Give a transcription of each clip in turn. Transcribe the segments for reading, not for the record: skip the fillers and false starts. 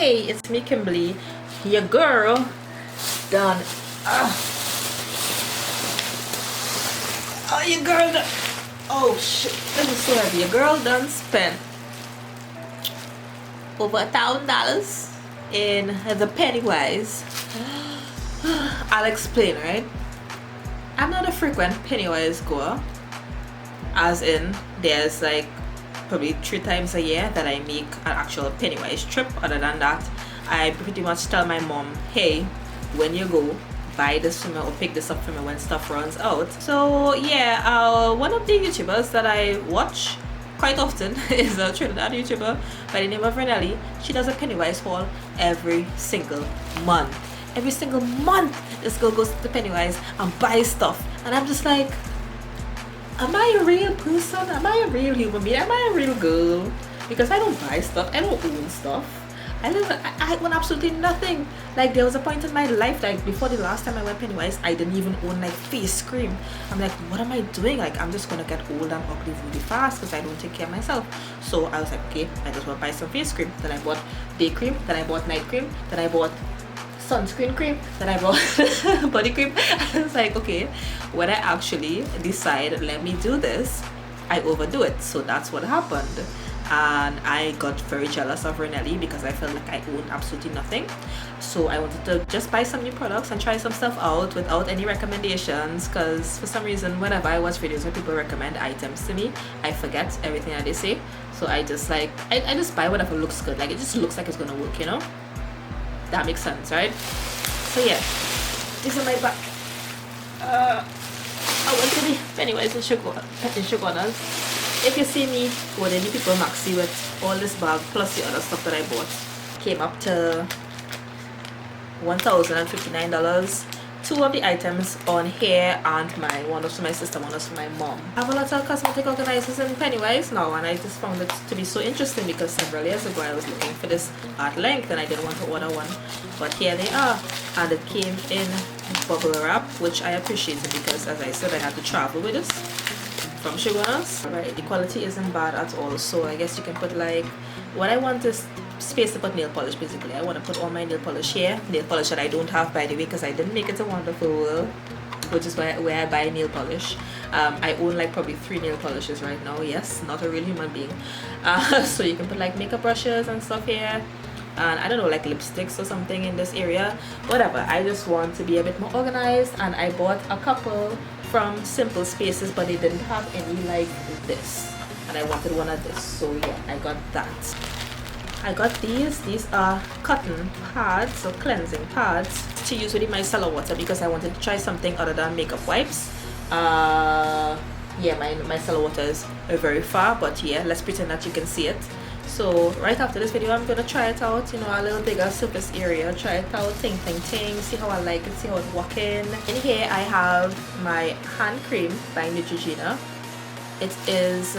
Hey, it's me, Kimberly. Your girl done. Oh, your girl done. Oh shit, this is so heavy. Your girl done spent over $1,000 in the Pennywise. I'll explain, right? I'm not a frequent Pennywise goer, as in there's like probably 3 times a year that I make an actual Pennywise trip. Other than that, I pretty much tell my mom, hey, when you go, buy this for me or pick this up for me when stuff runs out. So yeah, one of the YouTubers that I watch quite often is a Trinidad Youtuber by the name of Renelli. She does a Pennywise haul every single month. Every single month this girl goes to the Pennywise and buys stuff, and I'm just like, am I a real person? Am I a real human being? Am I a real girl? Because I don't buy stuff, I don't own stuff. I own absolutely nothing. Like, there was a point in my life, like before the last time I went Pennywise, I didn't even own like face cream. I'm like, what am I doing? Like, I'm just gonna get old and ugly really fast because I don't take care of myself. So I was like, okay, I just want to buy some face cream. Then I bought day cream, then I bought night cream, then I bought sunscreen cream, then I bought body cream. I was like, okay, when I actually decide let me do this, I overdo it. So that's what happened, and I got very jealous of Renelli because I felt like I owned absolutely nothing. So I wanted to just buy some new products and try some stuff out without any recommendations, because for some reason whenever I watch videos where people recommend items to me, I forget everything that they say. So I just like I just buy whatever looks good. Like, it just looks like it's gonna work, you know? That makes sense, right? So yeah, these are my bag. I went to the Pennywise in Sugarnas. If you see me go to the People Maxi with all this bag plus the other stuff that I bought, came up to $1,059. 2 of the items on here and one was for my sister, one was for my mom. I have a lot of cosmetic organizers in Pennywise now, and I just found it to be so interesting because several years ago I was looking for this at length and I didn't want to order one, but here they are, and it came in bubble wrap, which I appreciated because, as I said, I had to travel with this from Sugarnas. Right, the quality isn't bad at all, so I guess you can put, like, what I want is space to put nail polish. Basically, I want to put all my nail polish here, nail polish that I don't have, by the way, because I didn't make it a wonderful world, which is where I buy nail polish. I own like probably 3 nail polishes right now. Yes, not a real human being. So you can put like makeup brushes and stuff here, and I don't know, like lipsticks or something in this area, whatever. I just want to be a bit more organized, and I bought a couple from Simple Spaces, but they didn't have any like this, and I wanted one of this, so yeah, I got that. I got these are cotton pads or cleansing pads to use with the micellar water because I wanted to try something other than makeup wipes. Yeah, my micellar water is very far, but yeah, let's pretend that you can see it. So right after this video, I'm gonna try it out, you know, a little bigger surface area, try it out, ting, see how I like it, see how it's working. In here I have my hand cream by Neutrogena. It is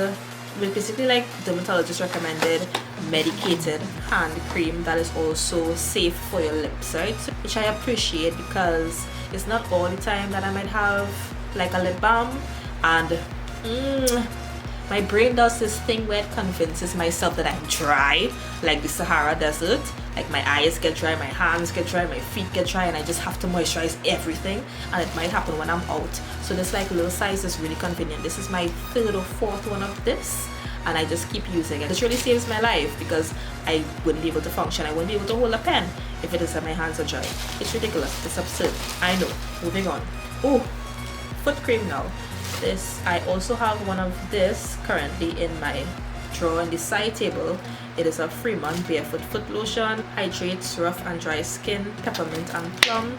basically like dermatologist recommended medicated hand cream that is also safe for your lips, right? Which I appreciate because it's not all the time that I might have like a lip balm, and my brain does this thing where it convinces myself that I'm dry like the Sahara Desert. Like, my eyes get dry, my hands get dry, my feet get dry, and I just have to moisturize everything, and it might happen when I'm out. So this like little size is really convenient. This is my 3rd or 4th one of this, and I just keep using it. This really saves my life because I wouldn't be able to function. I wouldn't be able to hold a pen if it is that my hands are dry. It's ridiculous. It's absurd. I know. Moving on. Oh, foot cream now. This, I also have one of this currently in my drawer on the side table. It is a Freeman Barefoot Foot lotion. Hydrates rough and dry skin, peppermint and plum.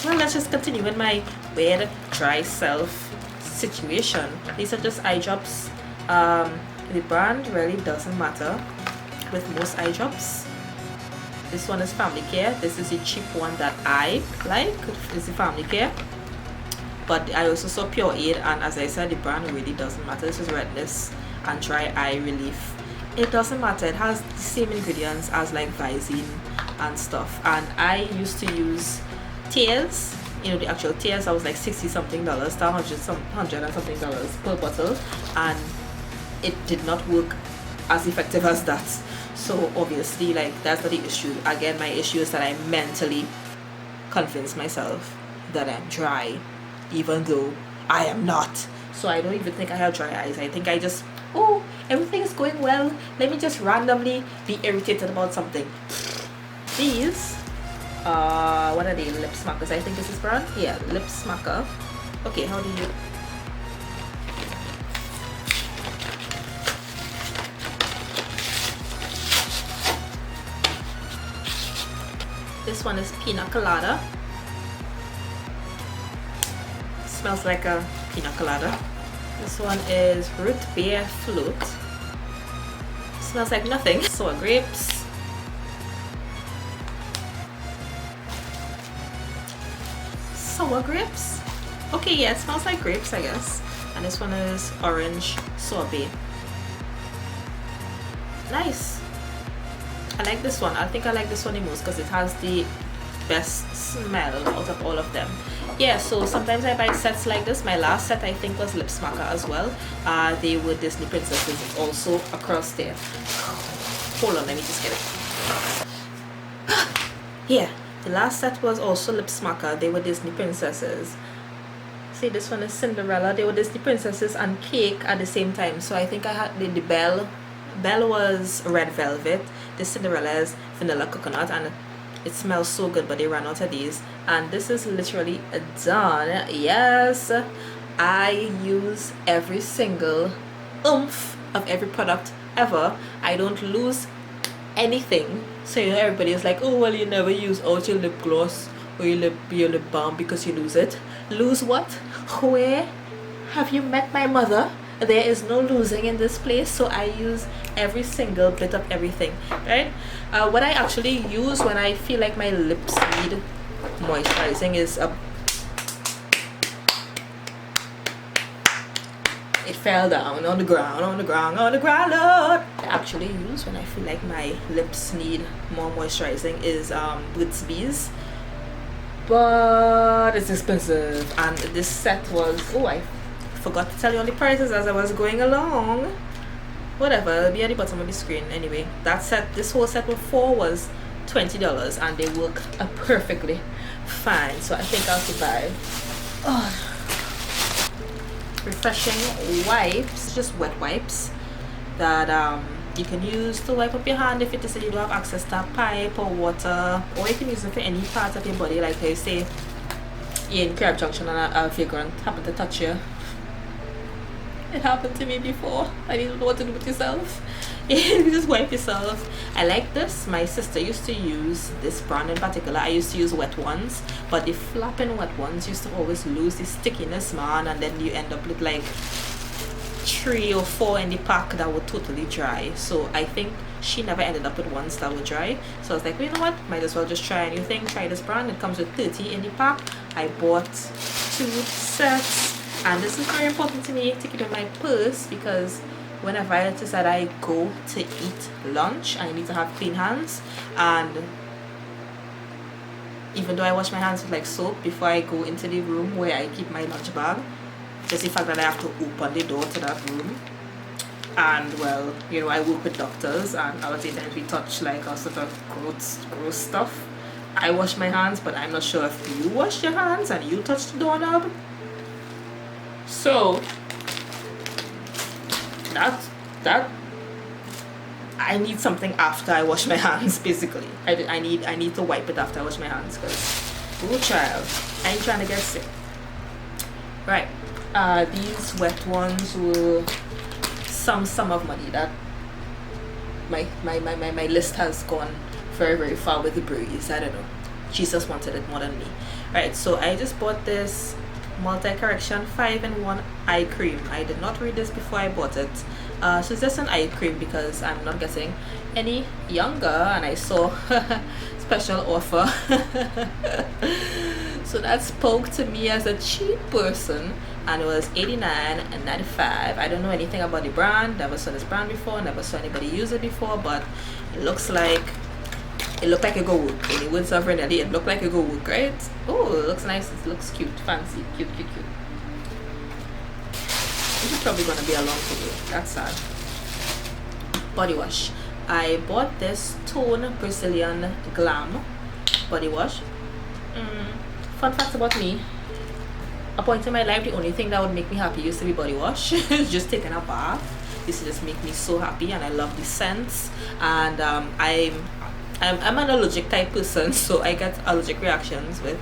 Well, let's just continue with my weird dry self situation. These are just eye drops. The brand really doesn't matter with most eye drops. This one is Family Care. This is a cheap one that I like. It's the Family Care. But I also saw Pure Aid, and as I said, the brand really doesn't matter. This is redness and dry eye relief. It doesn't matter. It has the same ingredients as like Visine and stuff. And I used to use Tears, you know, the actual Tears. I was like $60 something to $100 and something per bottle, and it did not work as effective as that. So obviously, like, that's not the issue. Again, my issue is that I mentally convince myself that I'm dry, even though I am not. So I don't even think I have dry eyes. I think I just, oh, everything is going well, let me just randomly be irritated about something. These what are they? Lip smackers, I think is this brand. Yeah, lip smacker. Okay, how do you, this one is pina colada. Smells like a pina colada. This one is root beer float. Smells like nothing. Sour grapes. Sour grapes? Okay, yeah, it smells like grapes, I guess. And this one is orange sorbet. Nice. I like this one. I think I like this one the most because it has the best smell out of all of them. Yeah, so sometimes I buy sets like this. My last set I think was lip smacker as well. They were Disney princesses also across there. Hold on, let me just get it. Yeah, the last set was also lip smacker. They were Disney princesses. See, this one is Cinderella. They were Disney princesses and cake at the same time. So I think I had the Belle was red velvet. The Cinderella is vanilla coconut, and it smells so good, but they ran out of these. And this is literally done. Yes, I use every single oomph of every product ever. I don't lose anything. So you know, everybody is like, oh well, you never use out your lip gloss or your lip balm because you lose it. Lose what? Where have you met my mother? There is no losing in this place. So I use every single bit of everything, right? What I actually use when I feel like my lips need moisturizing is it fell down on the ground, Lord. I actually use when I feel like my lips need more moisturizing is Burt's Bees, but it's expensive. And this set was, oh, I forgot to tell you all the prices as I was going along. Whatever, it'll be at the bottom of the screen. Anyway, that set, this whole set before was $20 and they work perfectly fine. So I think I'll survive. Oh. Refreshing wipes, just wet wipes that you can use to wipe up your hand if it is that you don't have access to a pipe or water, or you can use it for any part of your body. Like I say, you're in Crab Junction and a vagrant happened to touch you. It happened to me before. I didn't know what to do with yourself. You just wipe yourself. I like this. My sister used to use this brand in particular. I used to use wet ones, but the flapping wet ones used to always lose the stickiness, man, and then you end up with like 3 or 4 in the pack that were totally dry. So I think she never ended up with ones that were dry. So I was like, well, you know what, might as well just try a new thing. Try this brand. It comes with 30 in the pack. I bought 2 sets. And this is very important to me to keep in my purse, because whenever I decide I go to eat lunch, I need to have clean hands. And even though I wash my hands with like soap before I go into the room where I keep my lunch bag, just the fact that I have to open the door to that room. And well, you know, I work with doctors, and a lot of times we touch like all sort of gross stuff. I wash my hands, but I'm not sure if you wash your hands and you touch the doorknob. So that I need something after I wash my hands. Basically, I need to wipe it after I wash my hands, because oh child, I ain't trying to get sick. Right, these wet ones were some sum of money. That my list has gone very far with the breeze. I don't know, Jesus wanted it more than me. Right, so I just bought this multi-correction 5-in-1 eye cream. I did not read this before I bought it. So it's just an eye cream because I'm not getting any younger, and I saw special offer. So that spoke to me as a cheap person, and it was $89.95. I don't know anything about the brand, never saw this brand before, never saw anybody use it before, but it looks like it go work. In the words of Renelli, it looked like it go work, right? Oh, it looks nice, it looks cute, fancy, cute. This is probably gonna be a long video. That's sad. Body wash. I bought this Tone Brazilian Glam body wash. Fun fact about me, a point in my life, the only thing that would make me happy used to be body wash. Just taking a bath. This just make me so happy, and I love the scents. And I'm an allergic type person, so I get allergic reactions with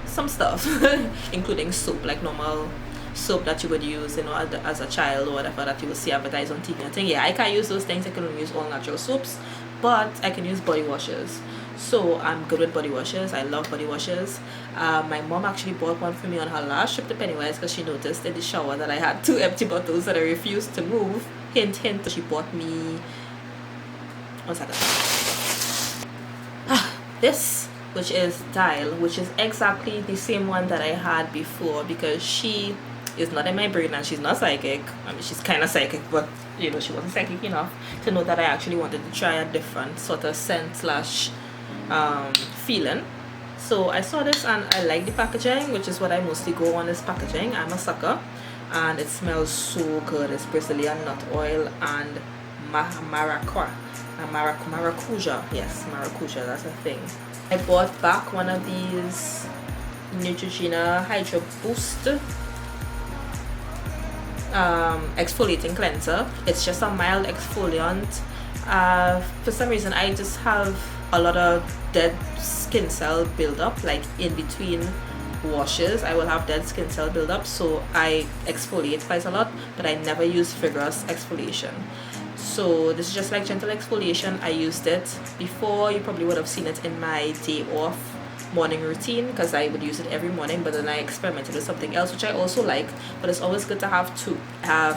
some stuff, including soap, like normal soap that you would use, you know, as a child or whatever, that you will see advertised on TV and thing. Yeah, I can't use those things. I can only use all natural soaps, but I can use body washes. So I'm good with body washes. I love body washes. My mom actually bought one for me on her last trip to Pennywise because she noticed in the shower that I had 2 empty bottles that I refused to move. Hint, hint. She bought me, one second, this, which is Dial, which is exactly the same one that I had before, because she is not in my brain and she's not psychic. I mean, she's kind of psychic, but you know, she wasn't psychic enough to know that I actually wanted to try a different sort of scent slash feeling. So I saw this and I like the packaging, which is what I mostly go on, is packaging. I'm a sucker, and it smells so good. It's Brazilian nut oil and maracuja. Yes, maracuja, that's a thing. I bought back one of these Neutrogena Hydro Boost exfoliating cleanser. It's just a mild exfoliant. For some reason I just have a lot of dead skin cell buildup, like in between washes I will have dead skin cell buildup, so I exfoliate quite a lot, but I never use vigorous exfoliation. So this is just like gentle exfoliation. I used it before. You probably would have seen it in my day off morning routine, because I would use it every morning, but then I experimented with something else which I also like. But it's always good to have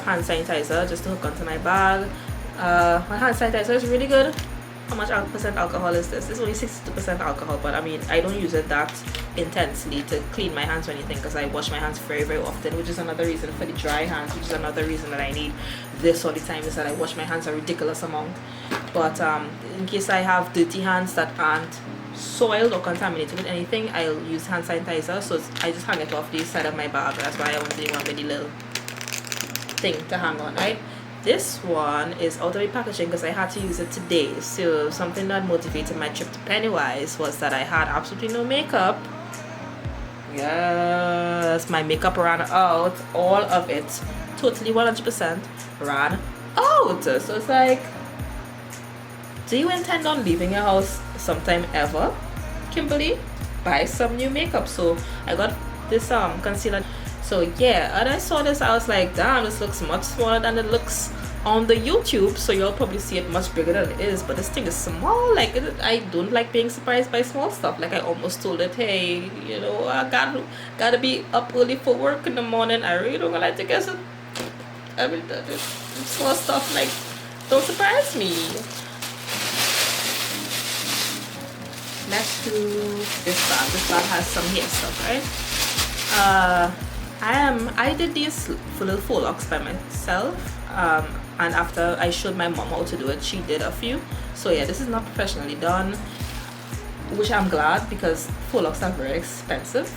hand sanitizer just to hook onto my bag. My hand sanitizer is really good. How much percent alcohol is this? It's only 62% alcohol, but I mean, I don't use it that intensely to clean my hands or anything, because I wash my hands very, very often, which is another reason for the dry hands, which is another reason that I need this all the time, is that I wash my hands a ridiculous amount. But in case I have dirty hands that aren't soiled or contaminated with anything, I'll use hand sanitizer. So I just hang it off the side of my bag. That's why I want the one with the little thing to hang on, right? This one is out of the packaging because I had to use it today. So something that motivated my trip to Pennywise was that I had absolutely no makeup. Yes, my makeup ran out. All of it, totally 100% ran out. So it's like, do you intend on leaving your house sometime ever, Kimberly? Buy some new makeup. So I got this concealer. So yeah, and I saw this, I was like, damn, this looks much smaller than it looks on the YouTube. So you'll probably see it much bigger than it is, but this thing is small. Like, I don't like being surprised by small stuff. Like, I almost told it, hey, you know, I gotta be up early for work in the morning. I really don't like to guess it. I mean, small stuff, like, don't surprise me. Let's do this bag. This bag has some hair stuff, right? I did these little faux locks by myself, and after I showed my mom how to do it, she did a few. So yeah, this is not professionally done, which I'm glad, because faux locks are very expensive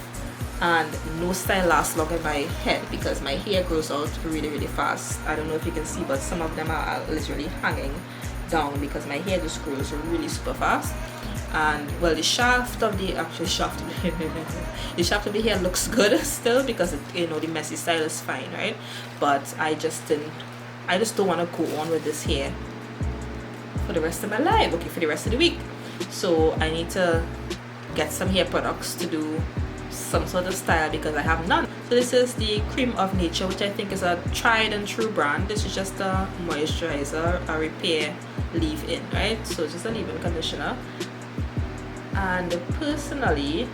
and no style lasts long in my head, because my hair grows out really, really fast. I don't know if you can see, but some of them are literally hanging down because my hair just grows really super fast. And well, the shaft of the the shaft of the hair looks good still, because it, you know, the messy style is fine, right? But I just don't want to go on with this hair for the rest of my life, okay, for the rest of the week. So I need to get some hair products to do some sort of style, because I have none. So this is the Cream of Nature, which I think is a tried and true brand. This is just a moisturizer, a repair leave-in, right? So it's just a leave-in conditioner. And personally,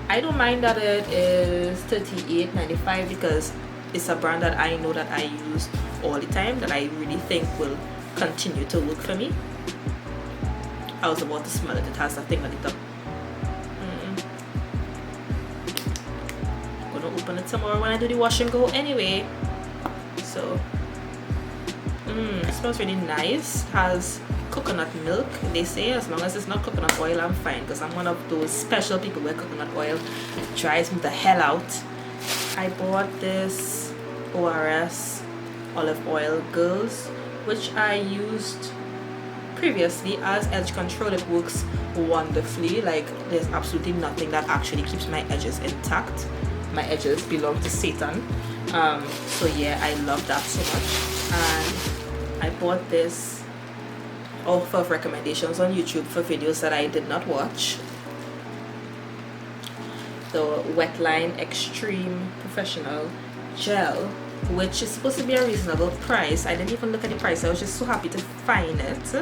I don't mind that it is $38.95, because it's a brand that I know that I use all the time, that I really think will continue to work for me. I was about to smell it. It has that thing on the top. I'm gonna open it tomorrow when I do the wash and go anyway. So it smells really nice. Has coconut milk. They say as long as it's not coconut oil, I'm fine, because I'm one of those special people where coconut oil dries me the hell out. I bought this ORS olive oil girls which I used previously as edge control. It works wonderfully. Like, there's absolutely nothing that actually keeps my edges intact. My edges belong to Satan. So yeah, I love that so much. And I bought this off of recommendations on YouTube for videos that I did not watch. The Wetline Extreme Professional Gel, which is supposed to be a reasonable price. I didn't even look at the price. I was just so happy to find it.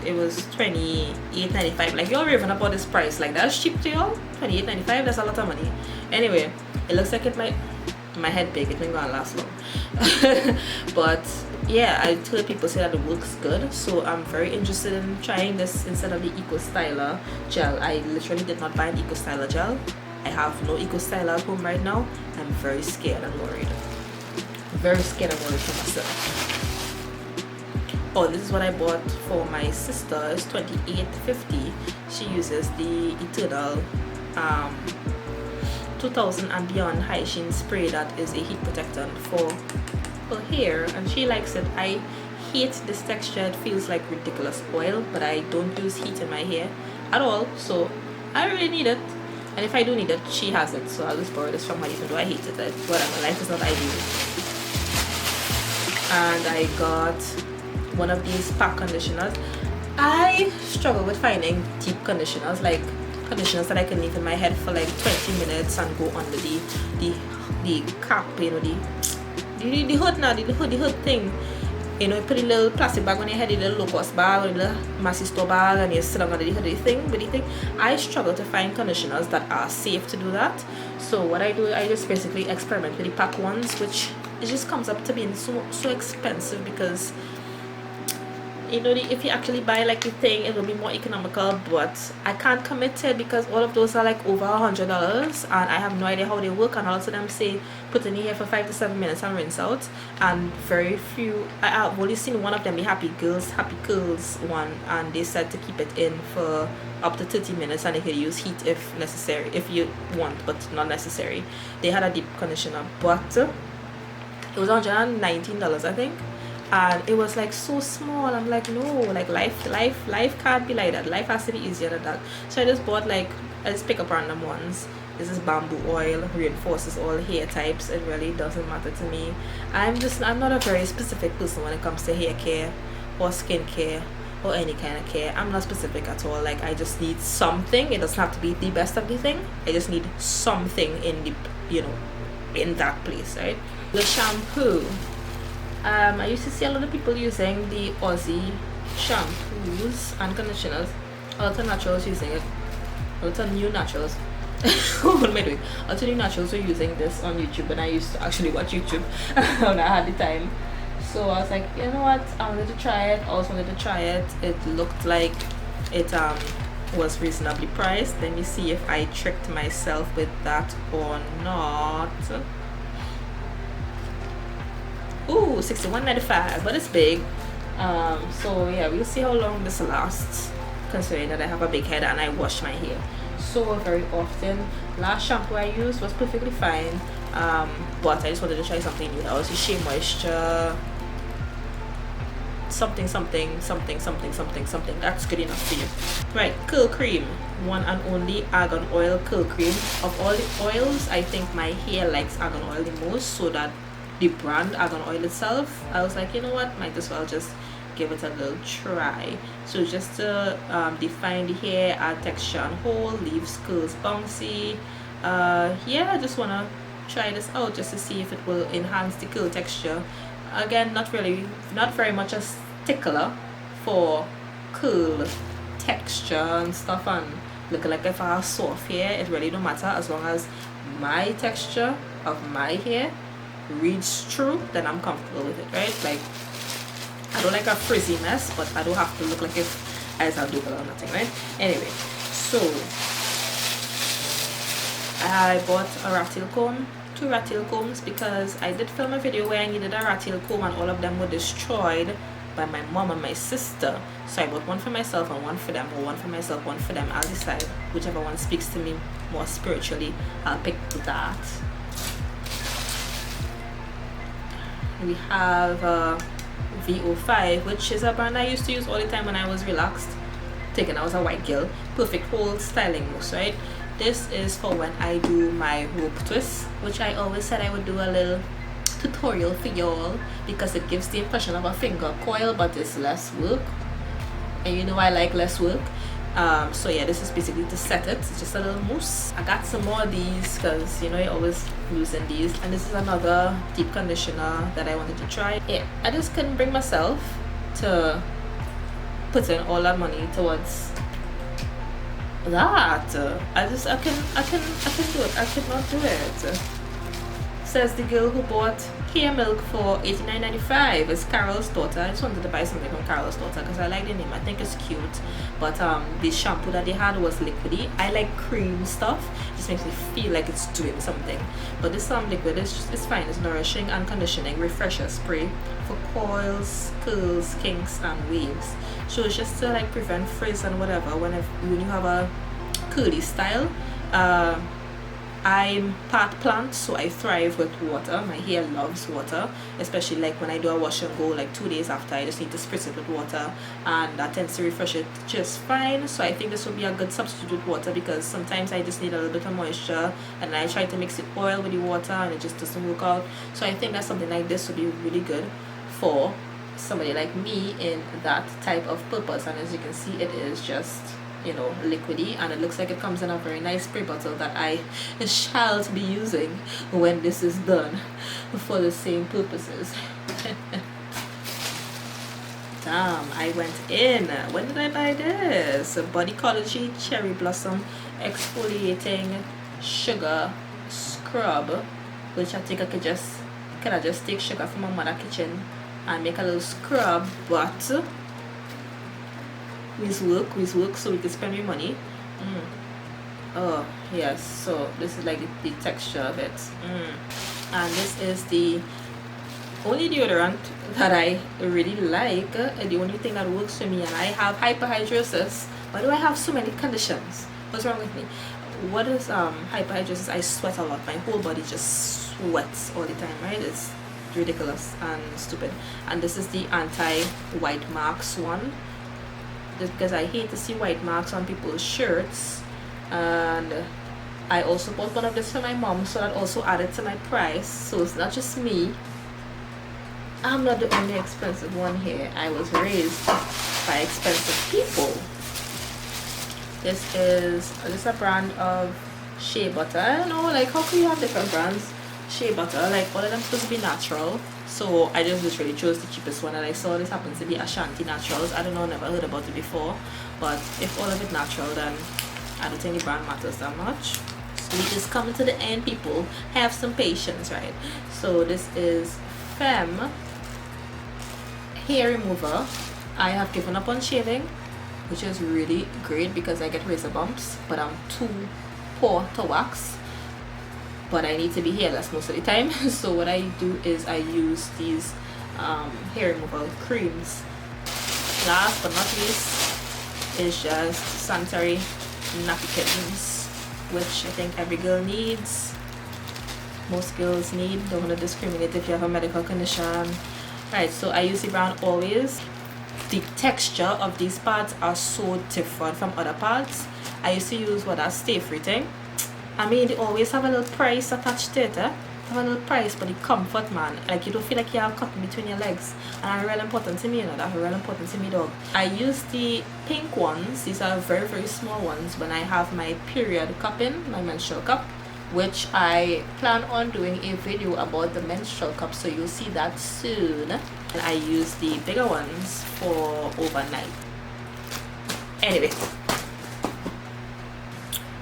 It was $28.95. Like, y'all raving about this price. Like, that's cheap to y'all? $28.95? That's a lot of money. Anyway, it looks like it might, my head big, it ain't gonna last long. But yeah, I heard people say that it works good, so I'm very interested in trying this instead of the Eco Styler gel. I literally did not buy an Eco Styler gel. I have no Eco Styler at home right now. I'm very scared and worried. Very scared and worried for myself. Oh, this is what I bought for my sister. It's $28.50. She uses the Eternal 2000 and Beyond Hygiene Spray that is a heat protectant for her hair, and she likes it. I hate this texture. It feels like ridiculous oil, but I don't use heat in my hair at all, so I really need it. And if I do need it, she has it, so I'll just borrow this from her even though I hate it. Whatever, life is not ideal. And I got one of these pack conditioners. I struggle with finding deep conditioners, like conditioners that I can leave in my head for like 20 minutes and go under the cap, you know, the hood now, the hood thing. You know, you put a little plastic bag on your head, a little low-cost bag, or a little Massisto bag, and you sit down under the hood of the thing. I struggle to find conditioners that are safe to do that. So what I do, I just basically experiment with the pack ones, which it just comes up to being so expensive because, you know, if you actually buy like the thing, it will be more economical, but I can't commit to it because all of those are like over $100, and I have no idea how they work. And also them say put in here for 5 to 7 minutes and rinse out, and very few. I've only seen one of them, the Happy Curls one, and they said to keep it in for up to 30 minutes and you can use heat if necessary, if you want, but not necessary. They had a deep conditioner, but it was $119, I think. And it was like so small. I'm like, no, like life can't be like that. Life has to be easier than that. So I just bought, like, I just pick up random ones. This is bamboo oil, reinforces all hair types. It really doesn't matter to me. I'm not a very specific person when it comes to hair care or skin care or any kind of care. I'm not specific at all. Like, I just need something. It doesn't have to be the best of the thing. I just need something in the, you know, in that place, right? The shampoo. I used to see a lot of people using the Aussie shampoos and conditioners. A lot of naturals using it. A lot of new naturals. What am I doing? A lot of new naturals were using this on YouTube, and I used to actually watch YouTube when I had the time. So I was like, you know what? I wanted to try it. I also wanted to try it. It looked like it was reasonably priced. Let me see if I tricked myself with that or not. Ooh, $61.95, but it's big. So yeah, we'll see how long this lasts, considering that I have a big head and I wash my hair so very often. Last shampoo I used was perfectly fine, but I just wanted to try something new. That was the Shea Moisture something that's good enough for you. Right, curl cream, one and only argan oil curl cream. Of all the oils, I think my hair likes argan oil the most, so that the brand argan oil itself, I was like, you know what, might as well just give it a little try. So just to define the hair, add texture and hold, leaves curls bouncy. Yeah, I just want to try this out just to see if it will enhance the curl texture. Again, not very much a stickler for curl texture and stuff, and looking like if I have soft hair, it really don't matter as long as my texture of my hair reads through, then I'm comfortable with it, right? Like, I don't like a frizzy mess, but I don't have to look like if I just have double or nothing, right? Anyway, so I bought a rat tail comb, 2 rat tail combs, because I did film a video where I needed a rat tail comb and all of them were destroyed by my mom and my sister. So I bought one for myself and one for them, or one for myself, one for them. I'll decide whichever one speaks to me more spiritually. I'll pick that. We have VO5, which is a brand I used to use all the time when I was relaxed, thinking I was a white girl. Perfect whole styling mousse, right? This is for when I do my rope twist, which I always said I would do a little tutorial for y'all because it gives the impression of a finger coil, but it's less work, and you know I like less work. So yeah, this is basically to set it. It's just a little mousse. I got some more of these because you know you always using these, and this is another deep conditioner that I wanted to try. Yeah, I just couldn't bring myself to put in all that money towards that. I can do it. I could not do it. Says the girl who bought hair milk for $89.95. It's Carol's daughter. I just wanted to buy something from Carol's daughter because I like the name. I think it's cute. But the shampoo that they had was liquidy. I like cream stuff. It just makes me feel like it's doing something. But this liquid is fine. It's nourishing and conditioning refresher spray for coils, curls, kinks, and waves. So it's just to like prevent frizz and whatever when you have a curly style. I'm part plant, so I thrive with water. My hair loves water, especially like when I do a wash and go like 2 days after. I just need to spritz it with water, and that tends to refresh it just fine. So I think this would be a good substitute with water because sometimes I just need a little bit of moisture, and I try to mix it oil with the water and it just doesn't work out. So I think that something like this would be really good for somebody like me in that type of purpose. And as you can see, it is just, you know, liquidy, and it looks like it comes in a very nice spray bottle that I shall be using when this is done for the same purposes. Damn, I went in. When did I buy this? Bodycology Cherry Blossom Exfoliating Sugar Scrub, which I think I just take sugar from my mother's kitchen and make a little scrub, but with work so we can spend your money. Oh yes, so this is like the texture of it. And this is the only deodorant that I really like, the only thing that works for me. And I have hyperhidrosis. Why do I have so many conditions? What's wrong with me? What is hyperhidrosis? I sweat a lot. My whole body just sweats all the time, right? It's ridiculous and stupid. And this is the anti-white marks one, just because I hate to see white marks on people's shirts. And I also bought one of this for my mom, so that also added to my price. So it's not just me. I'm not the only expensive one here. I was raised by expensive people. This is a brand of shea butter. I don't know, like how can you have different brands? Shea butter, like all of them supposed to be natural. So I just literally chose the cheapest one, and I saw this happens to be Ashanti Naturals. I don't know, never heard about it before, but if all of it natural, then I don't think the brand matters that much. So we just coming to the end, people. Have some patience, right? So this is Femme hair remover. I have given up on shaving, which is really great because I get razor bumps, but I'm too poor to wax. But I need to be hairless most of the time. So what I do is I use these hair removal creams. Last but not least is just sanitary napkins, which I think every girl needs. Most girls need. Don't want to discriminate if you have a medical condition. Right, so I use the brand Always. The texture of these pads are so different from other pads. I used to use what that's Stay Free thing. I mean, they always have a little price attached to it, have a little price for the comfort, man. Like you don't feel like you have cotton between your legs, and that's real important to me, you know. That's real important to me, dog. I use the pink ones. These are very, very small ones when I have my period cup in, my menstrual cup, which I plan on doing a video about the menstrual cup, so you'll see that soon. And I use the bigger ones for overnight. Anyway,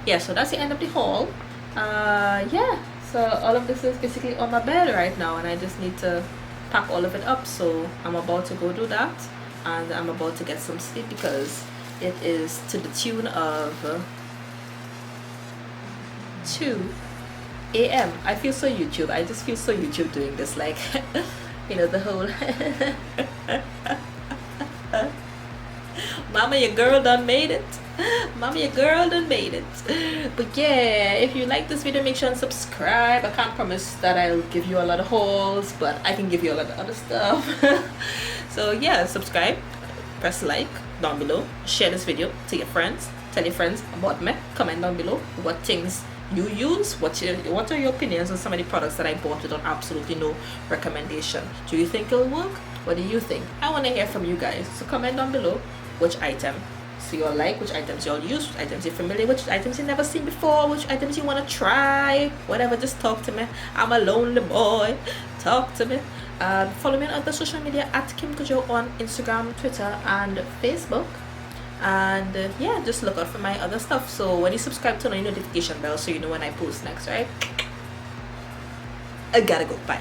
yeah, so that's the end of the haul. Yeah, so all of this is basically on my bed right now, and I just need to pack all of it up. So I'm about to go do that, and I'm about to get some sleep because it is to the tune of 2 a.m. I feel so YouTube. I just feel so YouTube doing this, like you know, the whole mama, your girl done made it. Mama, your girl done made it. But yeah, if you like this video, make sure and subscribe. I can't promise that I'll give you a lot of hauls, but I can give you a lot of other stuff. So yeah, subscribe, press like down below, share this video to your friends, tell your friends about me, comment down below what things you use, what are your opinions on some of the products that I bought without absolutely no recommendation. Do you think it'll work? What do you think? I want to hear from you guys, so comment down below which item so you all like, which items you all use, which items you're familiar with, which items you've never seen before, which items you want to try, whatever. Just talk to me. I'm a lonely boy. Talk to me. Follow me on other social media at Cudjoe on Instagram, Twitter and Facebook. And yeah, just look out for my other stuff. So when you subscribe, turn on your notification bell so you know when I post next, right? I gotta go. Bye.